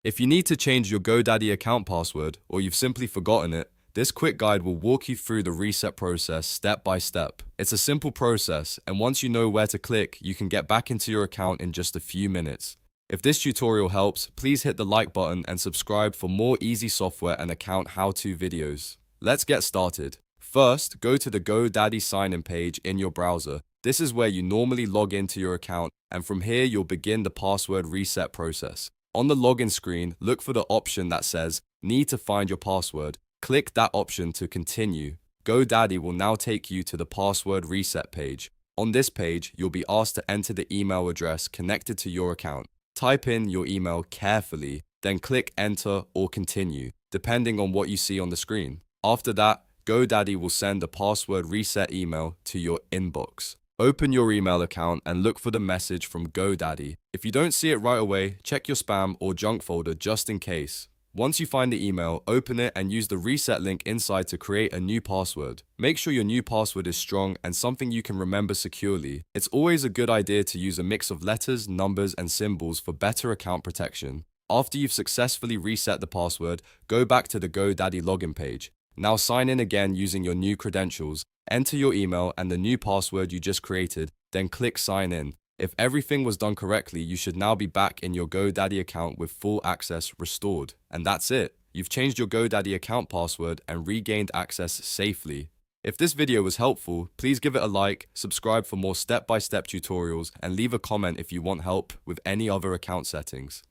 If you need to change your GoDaddy account password or you've simply forgotten it, this quick guide will walk you through the reset process step by step. It's a simple process, and once you know where to click, you can get back into your account in just a few minutes. If this tutorial helps, please hit the like button and subscribe for more easy software and account how-to videos. Let's get started. First, go to the GoDaddy sign-in page in your browser. This is where you normally log into your account, and from here you'll begin the password reset process. On the login screen, look for the option that says, "Need to find your password." Click that option to continue. GoDaddy will now take you to the password reset page. On this page, you'll be asked to enter the email address connected to your account. Type in your email carefully, then click enter or continue, depending on what you see on the screen. After that, GoDaddy will send a password reset email to your inbox. Open your email account and look for the message from GoDaddy. If you don't see it right away, check your spam or junk folder just in case. Once you find the email, open it and use the reset link inside to create a new password. Make sure your new password is strong and something you can remember securely. It's always a good idea to use a mix of letters, numbers, and symbols for better account protection. After you've successfully reset the password, go back to the GoDaddy login page. Now sign in again using your new credentials. Enter your email and the new password you just created, then click sign in. If everything was done correctly, you should now be back in your GoDaddy account with full access restored. And that's it. You've changed your GoDaddy account password and regained access safely. If this video was helpful, please give it a like, subscribe for more step-by-step tutorials, and leave a comment if you want help with any other account settings.